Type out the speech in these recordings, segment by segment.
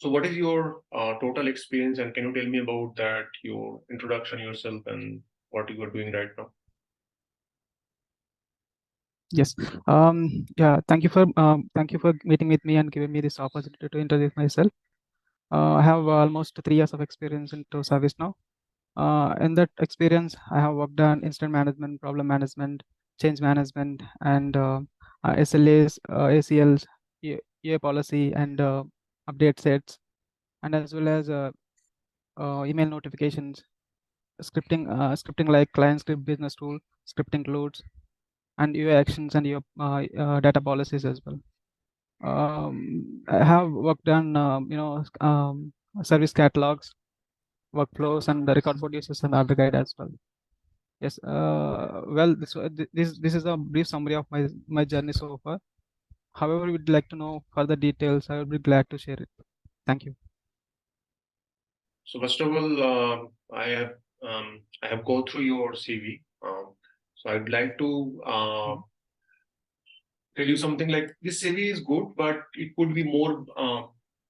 So what is your total experience, and can you tell me about that, your introduction yourself and what you are doing right now? Yes. Yeah. Thank you for meeting with me and giving me this opportunity to introduce myself. I have almost 3 years of experience into ServiceNow. In that experience, I have worked on incident management, problem management, change management, and SLAs, ACLs, EA policy, and update sets, and as well as email notifications, scripting like client script, business tool, scripting loads, and UI actions and your data policies as well. I have worked on service catalogs, workflows, and the record producers and other guide as well. Yes. Well, this is a brief summary of my journey so far. However, you would like to know further details, I will be glad to share it. Thank you. So first of all, I have go through your CV. So I'd like to tell you something like this CV is good, but it could be more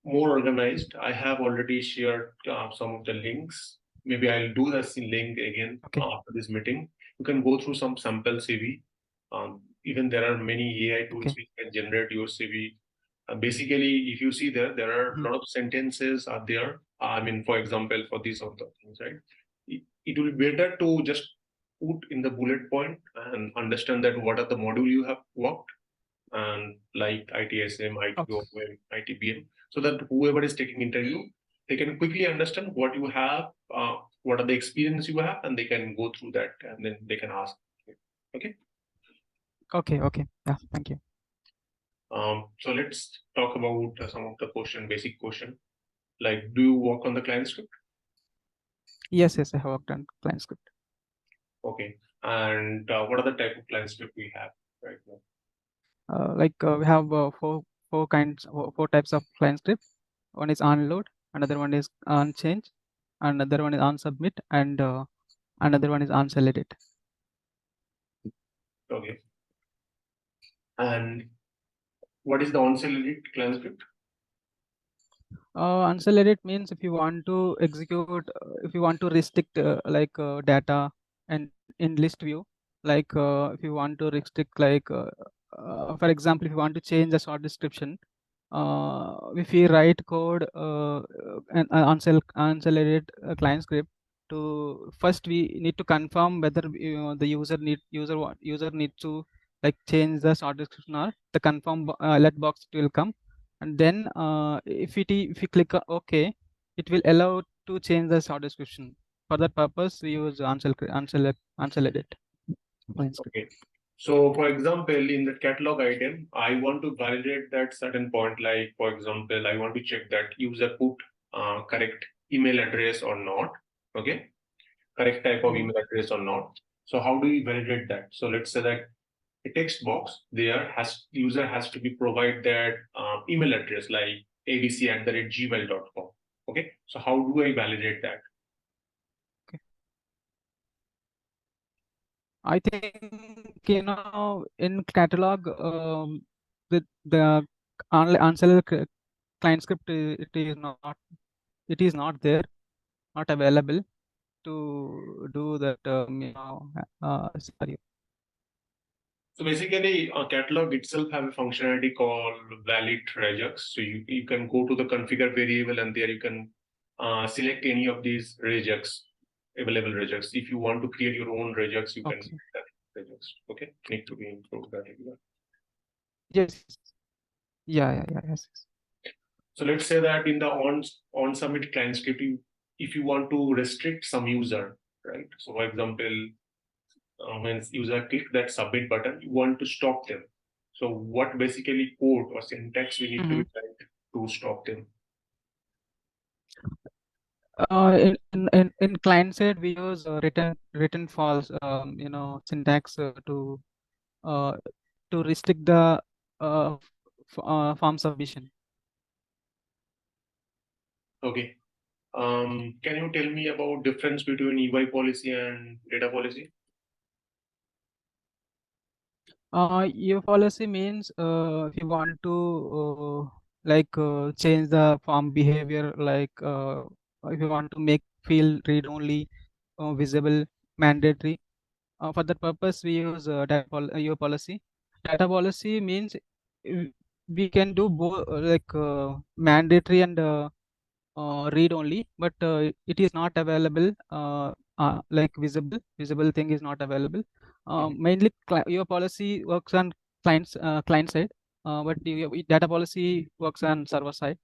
organized. I have already shared some of the links. Maybe I'll do this link again Okay. after this meeting. You can go through some sample CV. Even there are many AI tools Okay. which can generate your CV. Basically, if you see there are a lot of sentences are there. I mean, for example, for these sort of things, right? It will be better to just put in the bullet point and understand that what are the module you have worked, and like ITSM, Okay. ITOM, ITBM, so that whoever is taking interview, they can quickly understand what you have, what are the experience you have, and they can go through that, and then they can ask. Okay. Okay. Okay. Yeah. Thank you. So let's talk about some of the basic question. Like, do you work on the client script? Yes. Yes. I have worked on client script. Okay. And what are the type of client script we have right now? We have four types of client script. One is on load, another one is on change, another one is on submit, and another one is on validate. Okay. And what is the on-sale client script? Uncelerated means if you want to execute, if you want to restrict data and in list view, if you want to restrict for example, if you want to change the short description, if we write code and uncelerated client script, to first we need to confirm whether the user needs to like change the short description, or the confirm alert box will come, and then if you click OK, it will allow to change the short description. For that purpose, we use uncelerated client script. Okay. So, for example, in the catalog item, I want to validate that certain point. Like, for example, I want to check that user put correct email address or not. Okay, correct type of email address or not. So, how do we validate that? So, let's say that a text box there has user has to be provide that email address like abc@gmail.com. Okay, so how do I validate that? Okay. I think in catalog, the answer client script, it is not there, not available to do that scenario. So basically, a catalog itself have a functionality called valid regex. So you can go to the configure variable, and there you can select any of these regex, available regex. If you want to create your own regex, you can Okay. create that regex. Okay, need to be improved that area. Yes. Yeah. Yes. So let's say that in the on submit client script, if you want to restrict some user, right? So for example, when user click that submit button, you want to stop them. So what basically code or syntax we need to Mm-hmm. write to stop them? In client side, we use written false syntax uh, to restrict the form submission. Okay. Can you tell me about difference between EY policy and data policy? Your policy means if you want to like change the form behavior, like if you want to make field read only, visible, mandatory. For that purpose, we use your policy. Data policy means we can do both, like mandatory and read only, but it is not available. Like visible thing is not available. Mainly, your policy works on client side, but your data policy works on server side.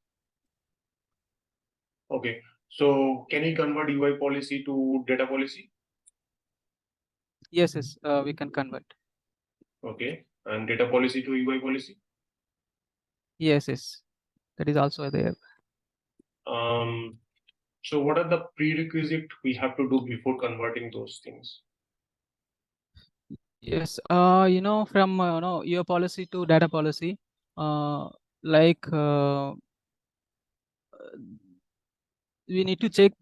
Okay. So can you convert UI policy to data policy? Yes, yes, we can convert. Okay. And data policy to UI policy? Yes, yes, that is also there. So what are the prerequisites we have to do before converting those things? Yes, from your policy to data policy, like we need to check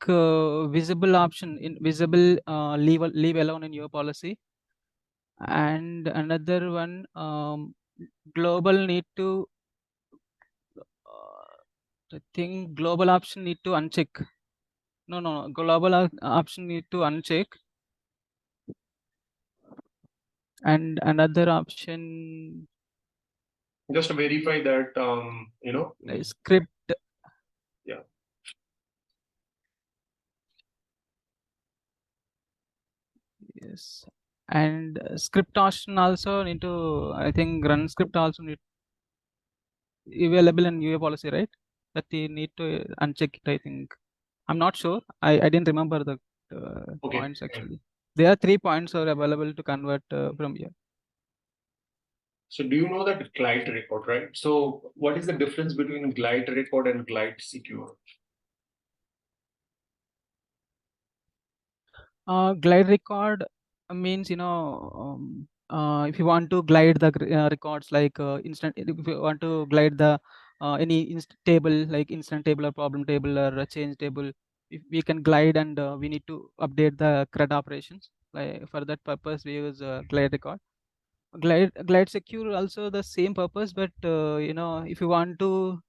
visible option in visible, leave alone in your policy, and another one, global need to I think global option need to uncheck. No, global option need to uncheck, and another option, Just to verify that, script. yeah. Yes, and script option also need to, I think run script also need available in UA policy, right? That you need to uncheck it, I think. I'm not sure. I didn't remember the Okay. points actually. There are 3 points are available to convert from here. So do you know that GlideRecord, right? So what is the difference between GlideRecord and Glide Secure? GlideRecord means, if you want to glide the records, like instant, if you want to glide the any table, like instant table or problem table or a change table, if we can glide, and we need to update the CRUD operations. Like for that purpose, we use GlideRecord. Glide Secure also the same purpose, but if you want to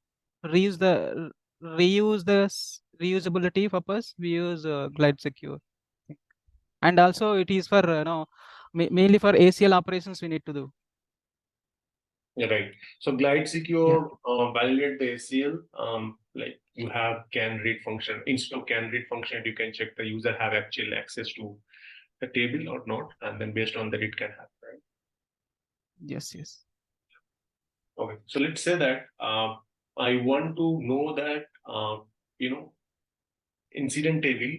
reuse the reusability purpose, we use Glide Secure. And also it is for mainly for ACL operations we need to do. Yeah, right. So Glide Secure validate the ACL. Like you have can read function. Instead of can read function, you can check the user have actual access to the table or not, and then based on that it can happen, right? Yes. Okay. So let's say that I want to know that incident table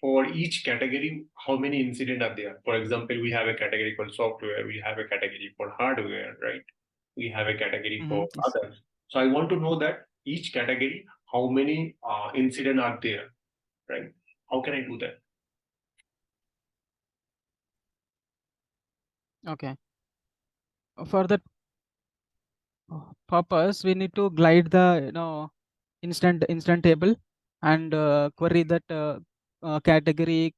for each category, how many incidents are there. For example, we have a category called software, we have a category for hardware, right? We have a category for Yes. others. So I want to know that each category, how many incidents are there, right? How can I do that? Okay. For that purpose, we need to glide the instant table and query that category.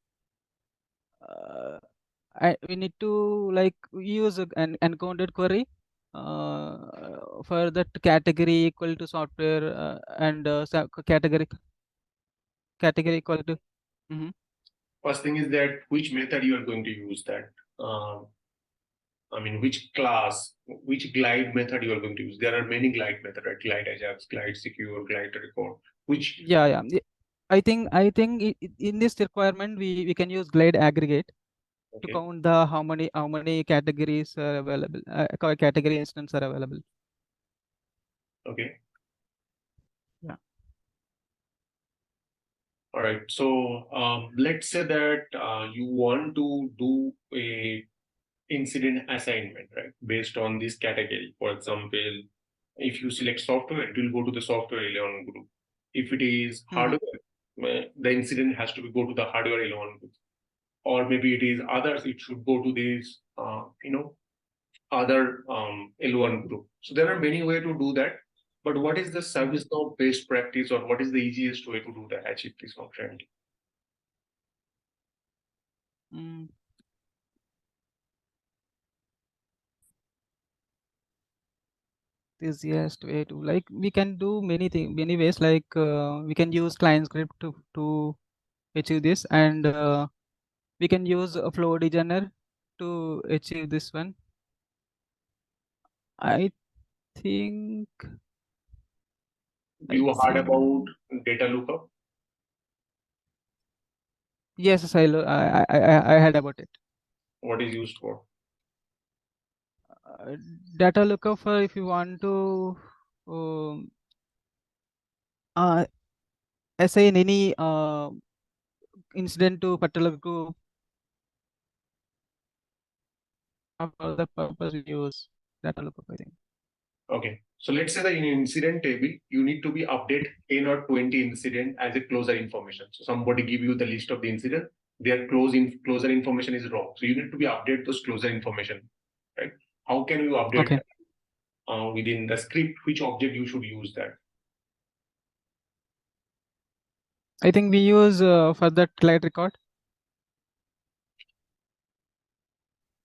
We need to like use an encountered query for that category equal to software, and category equal to. First thing is that which method you are going to use that. Which class, which glide method you are going to use. There are many glide methods, right? Glide Ajax, Glide Secure, Glide Record. Which Yeah. I think in this requirement we can use glide aggregate to count the how many categories are available, category instances are available. Okay. Yeah. All right. So let's say that you want to do a incident assignment, right? Based on this category. For example, if you select software, it will go to the software 11 group. If it is hardware, the incident has to go to the hardware 11 group. Or maybe it is others, it should go to this, other L1 group. So there are many ways to do that. But what is the ServiceNow best practice, or what is the easiest way to do that, achieve this functionality? easiest way to, like, we can do many ways, like we can use client script to achieve this, and we can use a flow designer to achieve this one. I think. You heard about data lookup? Yes, I heard about it. What is used for? Data lookup for if you want to um, assign any incident to particular group. For that purpose, we use data lookup, I think. Okay. So let's say that in incident table, you need to be update 10 or 20 incident as a closer information. So somebody give you the list of the incident, their closer information is wrong. So you need to be update those closer information, right? How can you update Okay. that? Within the script, which object you should use that? I think we use for that GlideRecord.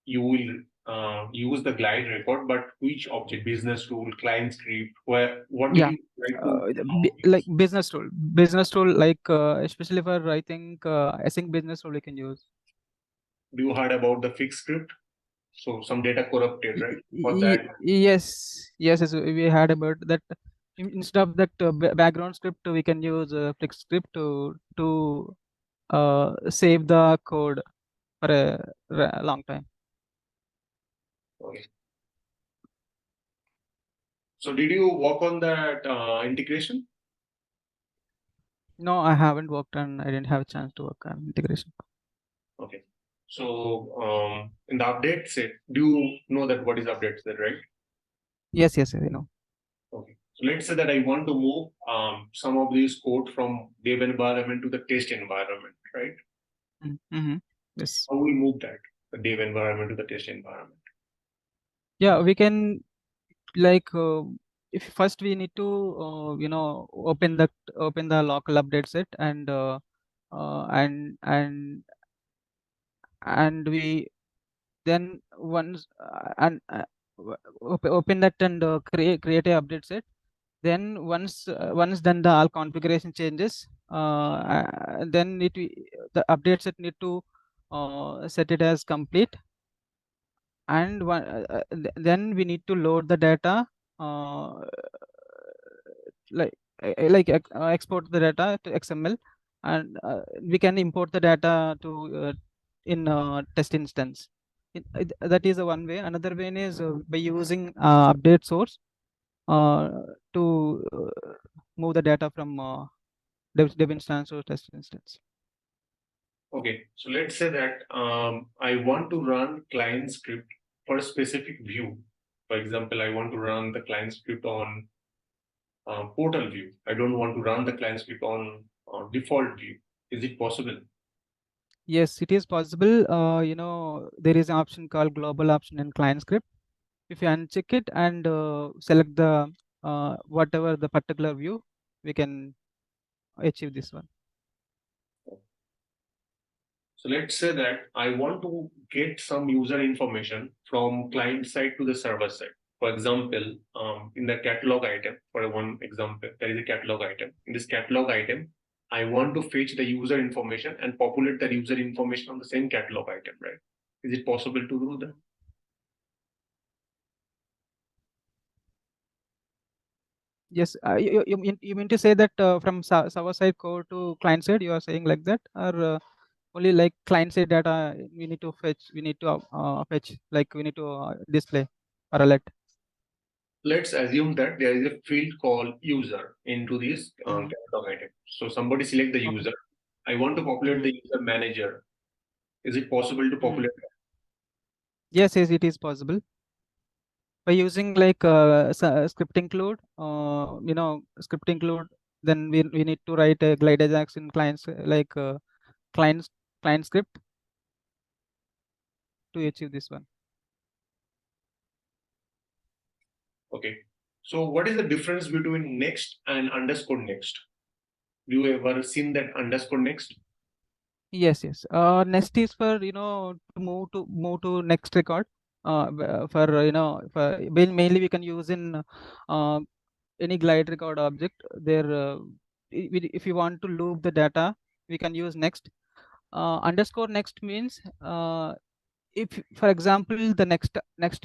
You will use the GlideRecord, but which object? Business tool, client script, where what did you try to like business tool, like especially for, I think, async business tool we can use. do you heard about the fixed script? So some data corrupted, right? For that, Yes, we had about that. Instead of that background script, we can use flex script to save the code for a long time. okay. So did you work on that integration? No, I haven't worked on. I didn't have a chance to work on integration. Okay. So in the update set, do you know that what is update set, right? Yes, I know. Okay. So let's say that I want to move some of these code from dev environment to the test environment, right? Mm-hmm. Yes. How we move that, the dev environment to the test environment? Yeah, we can, like if first we need to open the local update set, and and we then once open that and create a update set. Then once done the all configuration changes, then the update set need to set it as complete, and then we need to load the data, uh, export the data to XML, and we can import the data to in test instance. That is the one way. Another way is by using update source uh, to move the data from dev instance or test instance. Okay, so let's say that I want to run client script for a specific view. For example, I want to run the client script on portal view. I don't want to run the client script on default view. Is it possible? Yes, it is possible. There is an option called global option in client script. If you uncheck it and select the whatever the particular view, we can achieve this one. So let's say that I want to get some user information from client side to the server side. For example, in the catalog item, for one example, there is a catalog item. In this catalog item, I want to fetch the user information and populate the user information on the same catalog item, right? Is it possible to do that? Yes, you mean to say that from server side code to client side, you are saying like that, or only like client side data we need to fetch, like we need to display or alert? Let's assume that there is a field called user into this catalog item. So somebody select the user. I want to populate the user manager. Is it possible to populate that? Yes, it is possible by using like script include. Script include. Then we need to write a glide ajax in clients, like client script to achieve this one. Okay. So what is the difference between next and underscore next? Do you ever seen that underscore next? Yes. Next is for to move to next record. for mainly we can use in any GlideRecord object. There, if you want to loop the data, we can use next. Underscore next means if, for example, the next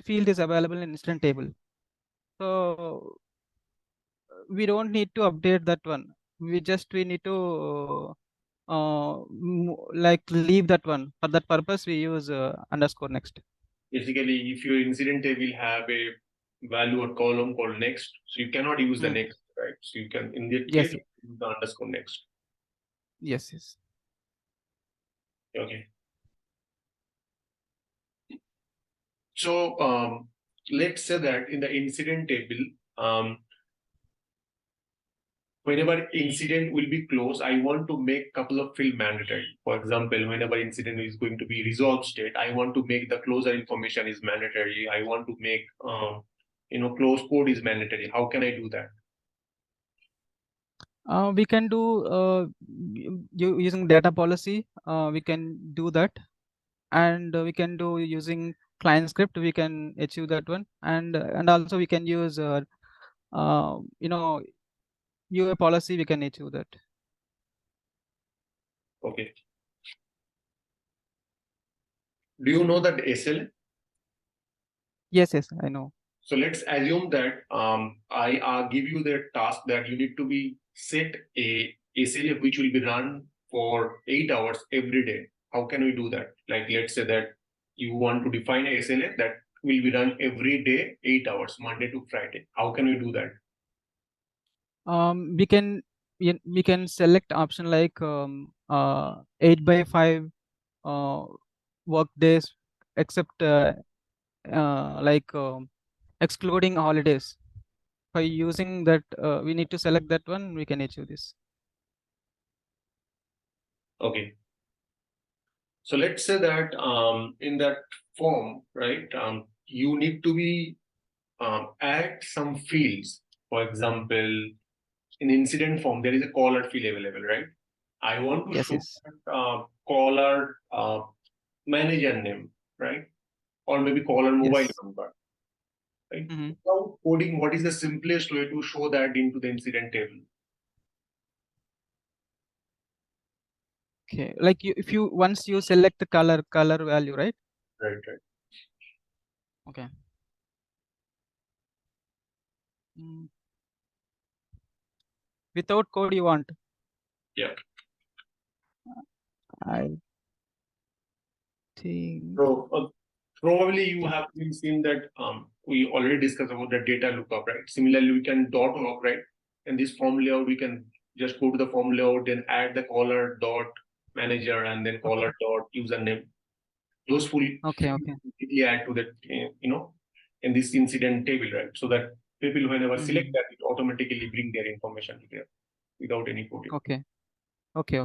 field is available in instant table, so we don't need to update that one. We need to like leave that one. For that purpose, we use underscore next. Basically, if your incident table have a value or column called next, so you cannot use the next, right? So you can, in that Yes. case, use the underscore next. Yes. Okay. So let's say that in the incident table, whenever incident will be closed, I want to make couple of field mandatory. For example, whenever incident is going to be resolved state, I want to make the closure information is mandatory. I want to make close code is mandatory. How can I do that? We can do using data policy. We can do that, and we can do using client script. We can achieve that one, and also we can use UA policy. We can achieve that. Okay. Do you know that SLA? Yes, I know. So let's assume that I give you the task that you need to be set a SLA which will be run for 8 hours every day. How can we do that? Like, let's say that you want to define a SLA that will be run every day, 8 hours, Monday to Friday. How can we do that? We can select option like 8/5 work days, except excluding holidays. By using that, we need to select that one. We can achieve this. Okay. So let's say that in that form, right, you need to be add some fields. For example, in incident form, there is a caller field available, right? I want to show that, caller manager name, right? Or maybe caller mobile number, right? Without coding, what is the simplest way to show that into the incident table? Okay, like if you once you select the color value, right? Right. Okay. Without code you want? Yeah. I think So probably you have been seen that we already discussed about the data lookup, right? Similarly, we can dot log, right? And this form layout, we can just go to the form layout, then add the caller dot manager and then caller dot username. Those fully add to that, in this incident table, right? So that people, whenever select that, it automatically bring their information here without any coding. Okay. Okay.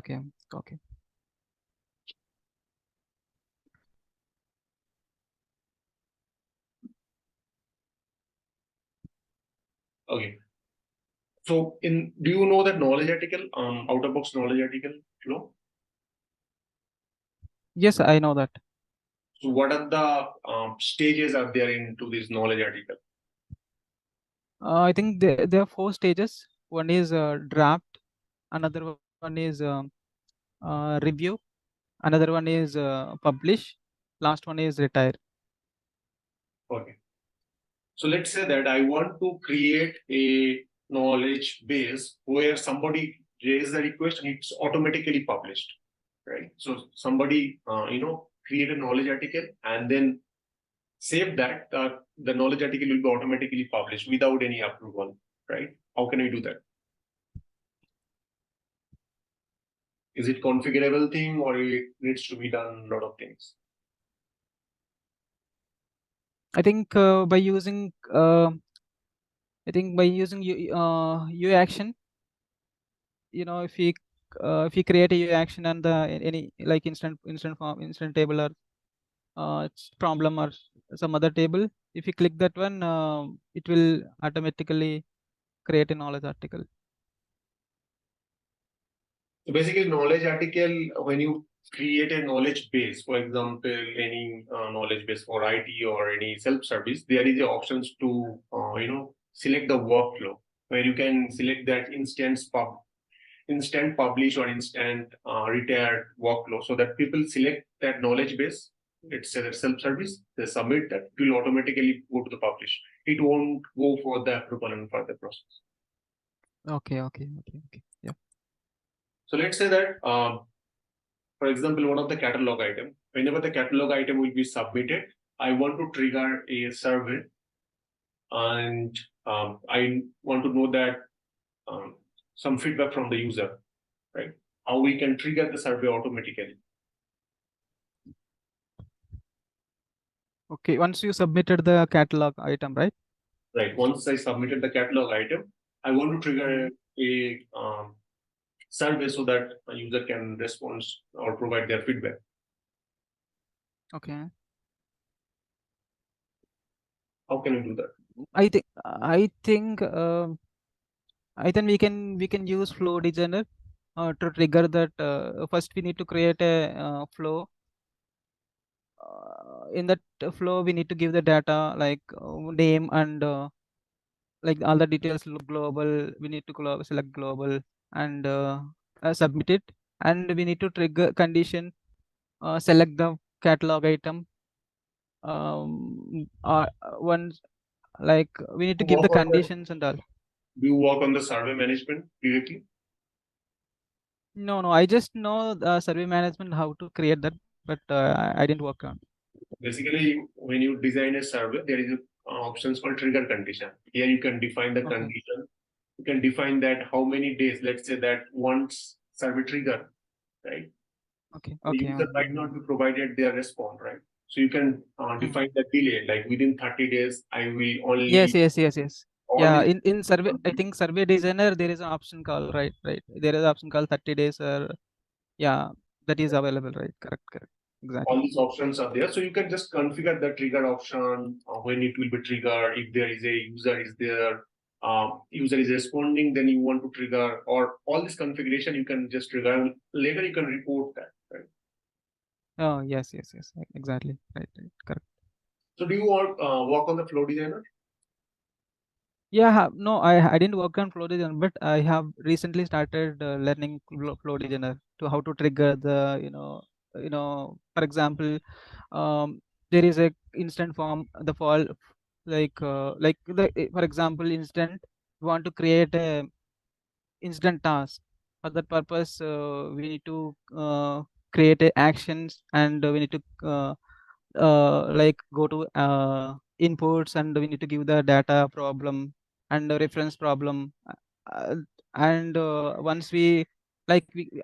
So do you know that knowledge article, out of box knowledge article flow? Yes, I know that. So what are the stages are there into this knowledge article? I think there are 4 stages. One is draft, another one is review, another one is publish, last one is retire. Okay. So let's say that I want to create a knowledge base where somebody raises the request and it's automatically published, right? So somebody create a knowledge article and then save that, the knowledge article will be automatically published without any approval, right? How can we do that? Is it configurable thing or it needs to be done a lot of things? I think by using UI action, if we create a UI action and any like instant table or problem or some other table, if you click that one, it will automatically create a knowledge article. So basically, knowledge article, when you create a knowledge base, for example, any knowledge base for IT or any self-service, there is a options to select the workflow where you can select that instant publish or instant retired workflow, so that people select that knowledge base. It's a self-service. They submit that, it will automatically go to the publish. It won't go for the approval and further process. Okay. Yeah. So let's say that, for example, one of the catalog item, whenever the catalog item will be submitted, I want to trigger a survey, and I want to know that some feedback from the user, right? How we can trigger the survey automatically. Okay. Once you submitted the catalog item, right? Right. Once I submitted the catalog item, I want to trigger a survey so that a user can respond or provide their feedback. Okay. How can we do that? I think we can use flow designer to trigger that. First, we need to create a flow. In that flow, we need to give the data like name and like all the details look global. We need to select global and submit it, and we need to trigger condition, select the catalog item. Once, like we need to give the conditions and all. Do you work on the survey management directly? No, I just know the survey management, how to create that, but I didn't work on. Basically, when you design a survey, there is options called trigger condition. Here you can define the Okay. condition. You can define that how many days, let's say that once survey trigger, right? Okay. The user might not be provided their response, right? So you can define the delay, like within 30 days, I will only. Yes. Yeah, only in survey, I think survey designer, there is an option called, right. There is an option called 30 days, or yeah, that is available, right? Correct. Exactly. all these options are there. So you can just configure the trigger option when it will be triggered. If there is a user is there, user is responding, then you want to trigger, or all this configuration you can just trigger. Later you can report that, right? Oh, yes, exactly. Right, correct. So do you work on the flow designer? Yeah, no, I didn't work on flow designer, but I have recently started learning flow designer to how to trigger the for example, there is a instant form, the fall, like for example, instant, we want to create a instant task. For that purpose, we need to create actions, and we need to like go to inputs, and we need to give the data problem and the reference problem, uh, and once we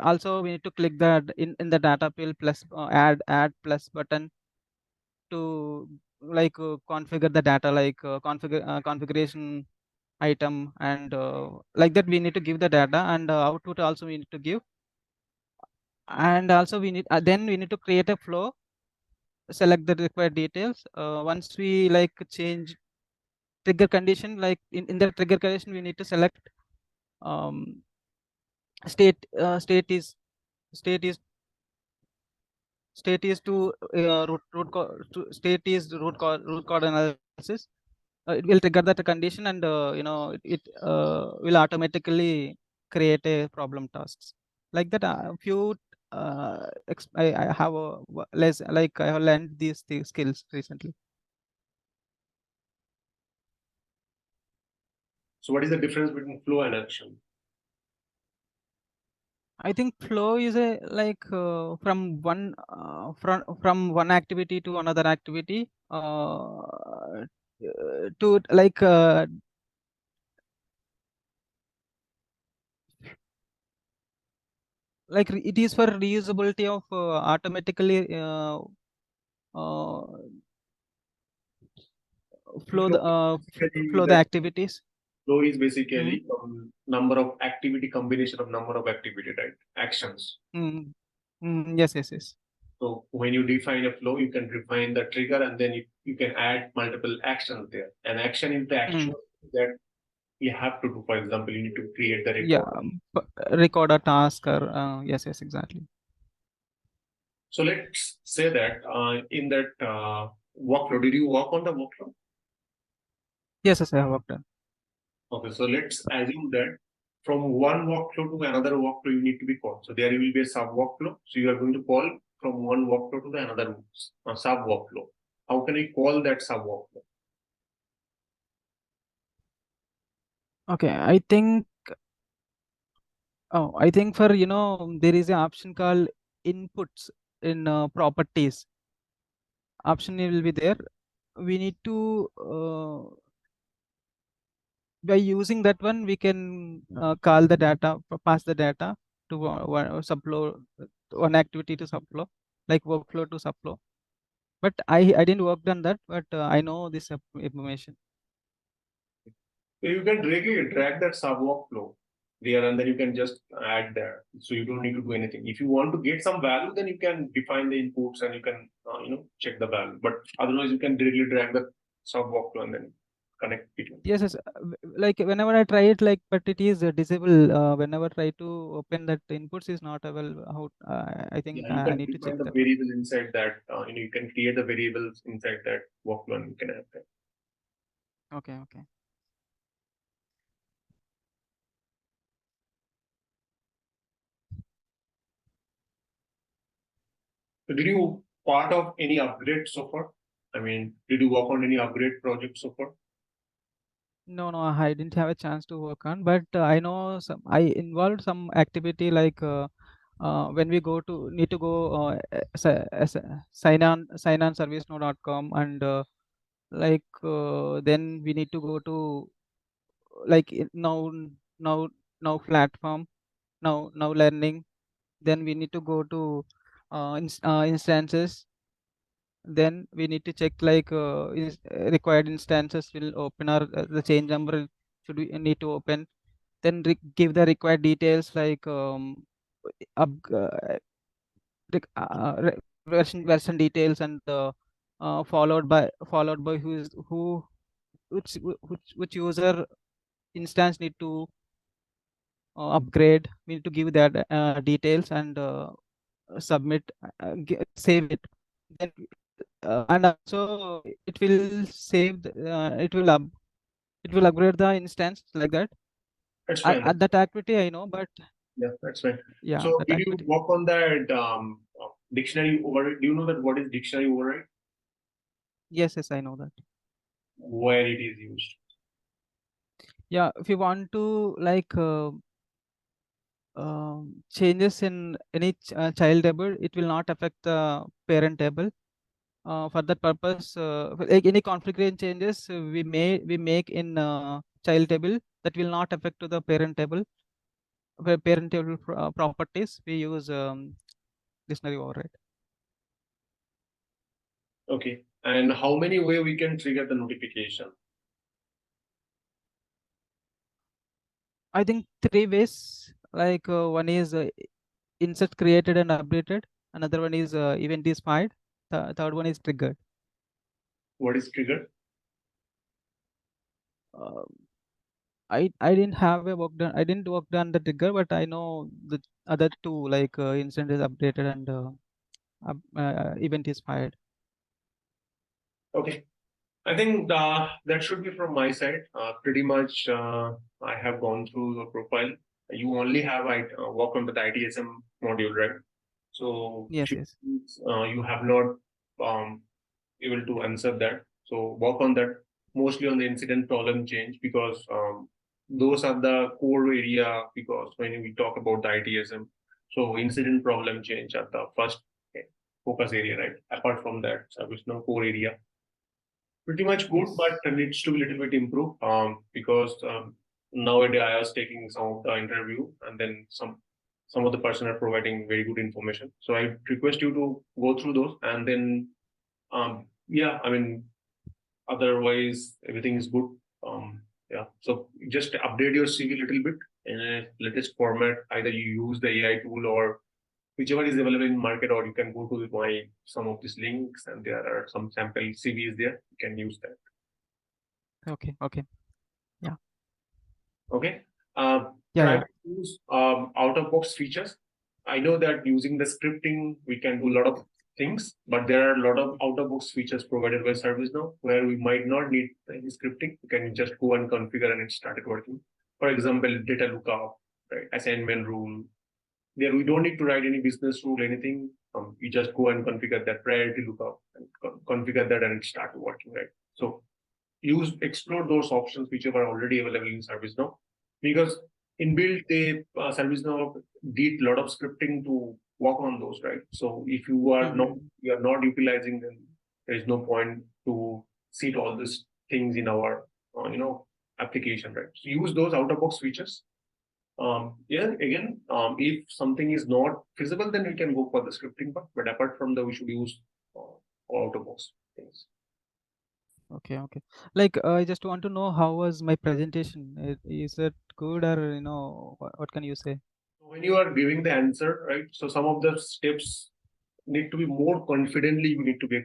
also we need to click that in the data field plus add plus button to configure the data, configuration item, and like that we need to give the data, and output also we need to give, and also we need then we need to create a flow, select the required details. Once we change trigger condition, in the trigger condition we need to select state is to state is root cause analysis. It will trigger that condition, and it will automatically create a problem tasks like that. A few I have less, I have learned these skills recently. So what is the difference between flow and action? I think flow is a from one activity to another activity, to it is for reusability of automatically flow the activities. Flow is basically number of activity, combination of number of activity, right? Actions. Yes. So when you define a flow, you can define the trigger, and then you can add multiple actions there. An action is the action that you have to do. For example, you need to create the record. Yeah, record a task, or yes, exactly. So let's say that in that workflow, did you work on the workflow? Yes, I have worked on. Okay, so let's assume that from one workflow to another workflow, you need to be called. So there will be a sub workflow. So you are going to call from one workflow to the another sub workflow. How can we call that sub workflow? Okay, I think for there is an option called inputs in properties. Option will be there. We need to by using that one we can call the data, pass the data to one subflow, one activity to subflow, like workflow to subflow. But I didn't work on that, but I know this information. So you can directly drag that sub workflow there, and then you can just add there. So you don't need to do anything. If you want to get some value, then you can define the inputs and you can check the value. But otherwise, you can directly drag the sub workflow and then connect between. Yes, like whenever I try it, like, but it is disabled. Whenever I try to open that inputs is not available. How I think Yeah, you I can need to define check the that one. variable inside that. You can create the variables inside that workflow and you can have that. Okay. So did you part of any upgrade so far? I mean, did you work on any upgrade project so far? No, I didn't have a chance to work on, but I know some. I involved some activity like when we need to go sign on ServiceNow.com, and then we need to go to like now now platform, now learning. Then we need to go to instances. Then we need to check like required instances will open, or the change number should we need to open. Then give the required details like up, version details, and followed by which user instance need to upgrade. We need to give that details and submit, save it. Then and also it will save it will upgrade the instance like that. That's fine. At that activity I know, but Yeah, that's fine. yeah, So that did you activity. work on that dictionary override? Do you know that what is dictionary override? Yes, I know that. Where it is used? Yeah, if you want to like changes in any child table, it will not affect the parent table. For that purpose, like any configuration changes we make in child table, that will not affect to the parent table. Parent table properties, we use dictionary override. Okay. And how many way we can trigger the notification? I think 3 ways. Like one is insert created and updated. Another one is event is fired. The third one is triggered. What is triggered? Uh, I didn't have a work done. I didn't work on the trigger, but I know the other two, like instant is updated and event is fired. Okay. I think that should be from my side. Pretty much, I have gone through your profile. You only have worked on the ITSM module, right? So Yes. you have not able to answer that. So work on that, mostly on the incident problem change, because those are the core area. Because when we talk about the ITSM, so incident problem change are the first focus area, right? Apart from that, service no core area. Pretty much good, but Yes. needs to be a little bit improved because nowadays I was taking some of the interview and then some of the person are providing very good information. So I request you to go through those and then yeah, I mean otherwise everything is good. Yeah, so just update your CV a little bit in a latest format. Either you use the AI tool or whichever is available in market, or you can go to my some of these links and there are some sample CVs there. You can use that. Okay. Yeah. Okay. Yeah. Try Yeah. to use out of box features. I know that using the scripting, we can do a lot of things, but there are a lot of out-of-box features provided by ServiceNow where we might not need any scripting. You can just go and configure and it started working. For example, data lookup, right? Assignment rule. There we don't need to write any business rule, anything. You just go and configure that priority lookup and configure that and it started working, right? So explore those options which are already available in ServiceNow, because inbuilt ServiceNow did a lot of scripting to work on those, right? So if you are not utilizing them, there is no point to see all these things in our application, right? So use those out of box features. If something is not feasible, then we can go for the scripting part. But apart from that, we should use out of box things. Okay. Like, I just want to know how was my presentation? Is it good, or what can you say? When you are giving the answer, right? So some of the steps need to be more confidently. You need to be.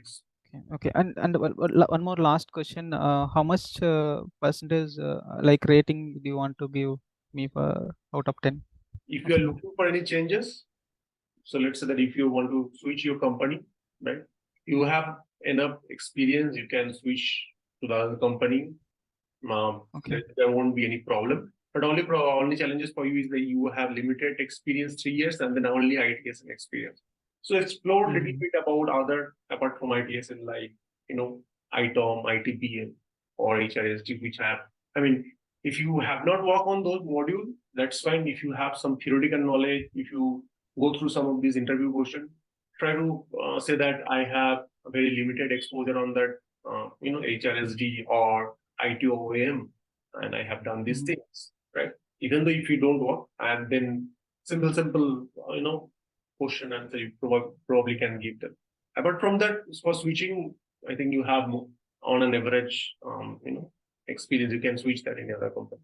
Okay. And one more last question. How much percentage like rating do you want to give me for out of 10? If you are looking for any changes, so let's say that if you want to switch your company, right? You have enough experience, you can switch to the other company. Okay. There won't be any problem. But only challenges for you is that you have limited experience, 3 years, and then only ITSM experience. So explore a little bit about other apart from ITSM, like ITOM, ITPM, or HRSD, which have. I mean, if you have not worked on those modules, that's fine. If you have some theoretical knowledge, if you go through some of these interview questions, try to say that I have a very limited exposure on that, HRSD or ITOM, and I have done these things, right? Even though if you don't work, and then simple, question answer you probably can give them. Apart from that, for switching, I think you have on an average, experience. You can switch that in other company.